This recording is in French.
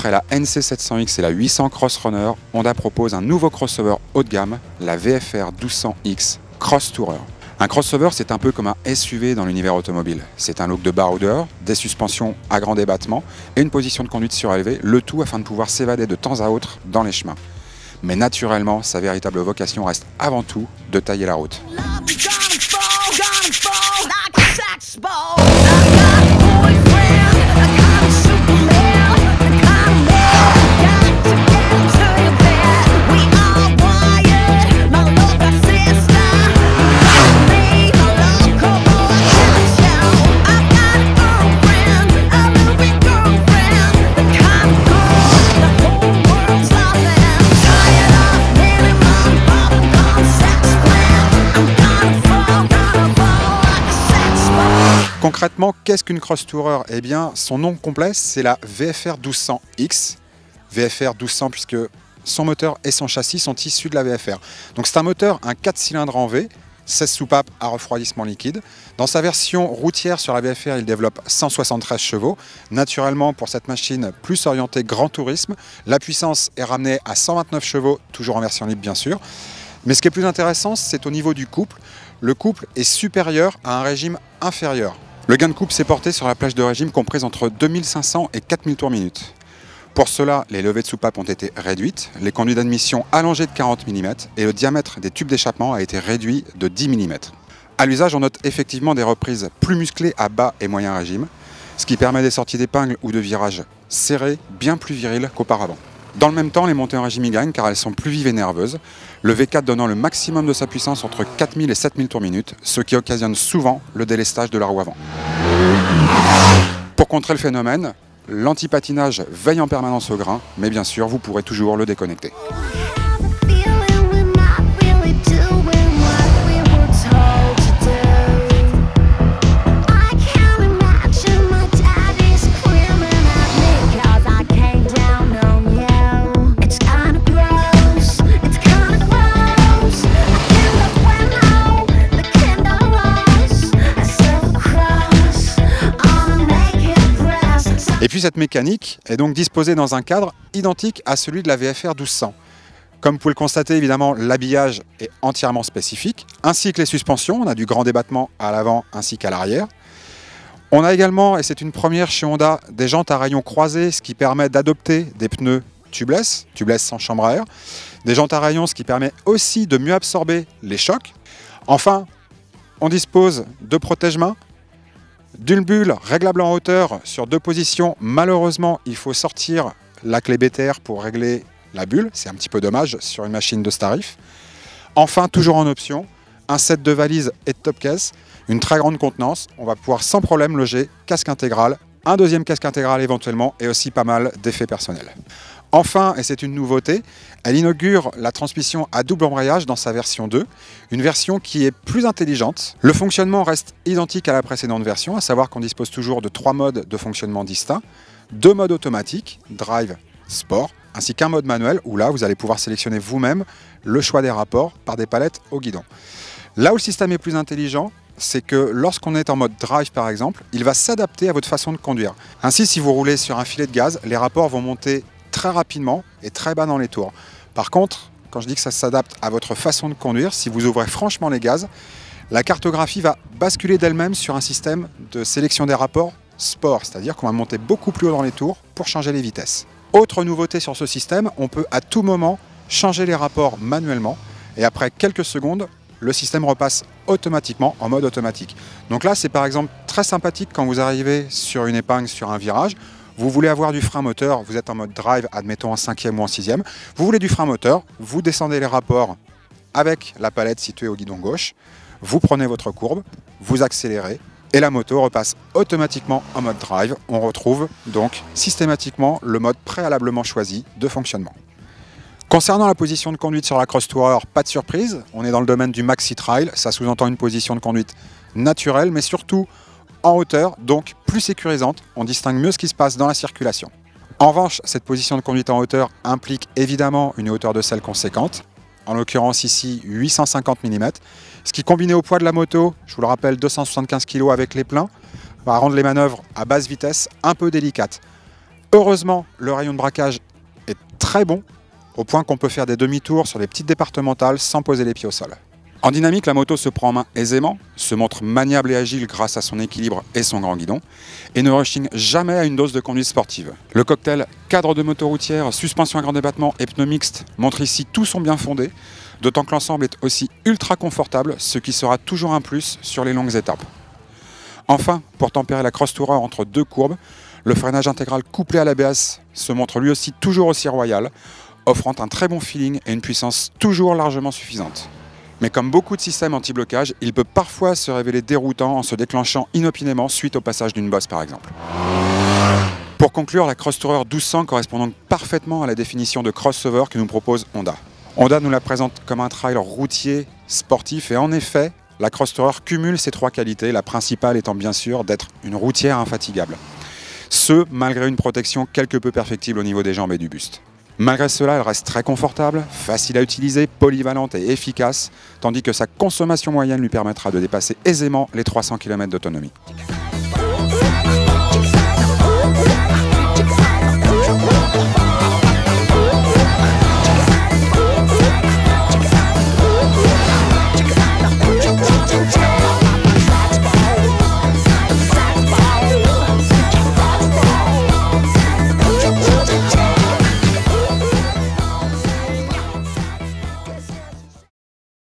Après la NC700X et la 800 Cross Runner, Honda propose un nouveau crossover haut de gamme, la VFR 1200X Cross Tourer. Un crossover, c'est un peu comme un SUV dans l'univers automobile. C'est un look de baroudeur, des suspensions à grand débattement et une position de conduite surélevée, le tout afin de pouvoir s'évader de temps à autre dans les chemins. Mais naturellement, sa véritable vocation reste avant tout de tailler la route. Concrètement, qu'est-ce qu'une Cross Tourer? Eh bien, son nom complet, c'est la VFR 1200X. VFR 1200 puisque son moteur et son châssis sont issus de la VFR. Donc c'est un moteur, un 4 cylindres en V, 16 soupapes à refroidissement liquide. Dans sa version routière sur la VFR, il développe 173 chevaux. Naturellement, pour cette machine plus orientée grand tourisme, la puissance est ramenée à 129 chevaux, toujours en version libre bien sûr. Mais ce qui est plus intéressant, c'est au niveau du couple. Le couple est supérieur à un régime inférieur. Le gain de couple s'est porté sur la plage de régime comprise entre 2500 et 4000 tours minute. Pour cela, les levées de soupape ont été réduites, les conduits d'admission allongés de 40 mm et le diamètre des tubes d'échappement a été réduit de 10 mm. À l'usage, on note effectivement des reprises plus musclées à bas et moyen régime, ce qui permet des sorties d'épingle ou de virages serrés bien plus virils qu'auparavant. Dans le même temps, les montées en régime y gagnent car elles sont plus vives et nerveuses, le V4 donnant le maximum de sa puissance entre 4000 et 7000 tours minute, ce qui occasionne souvent le délestage de la roue avant. Pour contrer le phénomène, l'anti-patinage veille en permanence au grain, mais bien sûr, vous pourrez toujours le déconnecter. Et puis cette mécanique est donc disposée dans un cadre identique à celui de la VFR 1200. Comme vous pouvez le constater, évidemment, l'habillage est entièrement spécifique, ainsi que les suspensions. On a du grand débattement à l'avant ainsi qu'à l'arrière. On a également, et c'est une première chez Honda, des jantes à rayons croisés, ce qui permet d'adopter des pneus tubeless sans chambre à air. Des jantes à rayons, ce qui permet aussi de mieux absorber les chocs. Enfin, on dispose de protège-mains, d'une bulle réglable en hauteur sur 2 positions. Malheureusement, il faut sortir la clé BTR pour régler la bulle. C'est un petit peu dommage sur une machine de ce tarif. Enfin, toujours en option, un set de valises et de top case, une très grande contenance. On va pouvoir sans problème loger casque intégral, un deuxième casque intégral éventuellement et aussi pas mal d'effets personnels. Enfin, et c'est une nouveauté, elle inaugure la transmission à double embrayage dans sa version 2, une version qui est plus intelligente. Le fonctionnement reste identique à la précédente version, à savoir qu'on dispose toujours de 3 modes de fonctionnement distincts, 2 modes automatiques, Drive, Sport, ainsi qu'un mode manuel où là vous allez pouvoir sélectionner vous-même le choix des rapports par des palettes au guidon. Là où le système est plus intelligent, c'est que lorsqu'on est en mode drive par exemple, il va s'adapter à votre façon de conduire. Ainsi, si vous roulez sur un filet de gaz, les rapports vont monter très rapidement et très bas dans les tours. Par contre, quand je dis que ça s'adapte à votre façon de conduire, si vous ouvrez franchement les gaz, la cartographie va basculer d'elle-même sur un système de sélection des rapports sport, c'est-à-dire qu'on va monter beaucoup plus haut dans les tours pour changer les vitesses. Autre nouveauté sur ce système, on peut à tout moment changer les rapports manuellement et après quelques secondes, le système repasse automatiquement en mode automatique. Donc là, c'est par exemple très sympathique quand vous arrivez sur une épingle, sur un virage. Vous voulez avoir du frein moteur, vous êtes en mode drive, admettons en 5e ou en 6e. Vous voulez du frein moteur, vous descendez les rapports avec la palette située au guidon gauche. Vous prenez votre courbe, vous accélérez et la moto repasse automatiquement en mode drive. On retrouve donc systématiquement le mode préalablement choisi de fonctionnement. Concernant la position de conduite sur la Cross Tourer, pas de surprise, on est dans le domaine du maxi trail, ça sous-entend une position de conduite naturelle, mais surtout en hauteur, donc plus sécurisante, on distingue mieux ce qui se passe dans la circulation. En revanche, cette position de conduite en hauteur implique évidemment une hauteur de selle conséquente, en l'occurrence ici 850 mm, ce qui combiné au poids de la moto, je vous le rappelle 275 kg avec les pleins, va rendre les manœuvres à basse vitesse un peu délicates. Heureusement, le rayon de braquage est très bon, au point qu'on peut faire des demi-tours sur les petites départementales sans poser les pieds au sol. En dynamique, la moto se prend en main aisément, se montre maniable et agile grâce à son équilibre et son grand guidon, et ne rechigne jamais à une dose de conduite sportive. Le cocktail cadre de moto routière, suspension à grand débattement et pneus mixtes montre ici tout son bien fondé, d'autant que l'ensemble est aussi ultra confortable, ce qui sera toujours un plus sur les longues étapes. Enfin, pour tempérer la cross tourer entre deux courbes, le freinage intégral couplé à l'ABS se montre lui aussi toujours aussi royal, offrant un très bon feeling et une puissance toujours largement suffisante. Mais comme beaucoup de systèmes anti-blocage, il peut parfois se révéler déroutant en se déclenchant inopinément suite au passage d'une bosse par exemple. Pour conclure, la Cross Tourer 1200 correspond donc parfaitement à la définition de crossover que nous propose Honda. Honda nous la présente comme un trail routier, sportif, et en effet, la Cross Tourer cumule ces trois qualités, la principale étant bien sûr d'être une routière infatigable. Ce, malgré une protection quelque peu perfectible au niveau des jambes et du buste. Malgré cela, elle reste très confortable, facile à utiliser, polyvalente et efficace, tandis que sa consommation moyenne lui permettra de dépasser aisément les 300 km d'autonomie.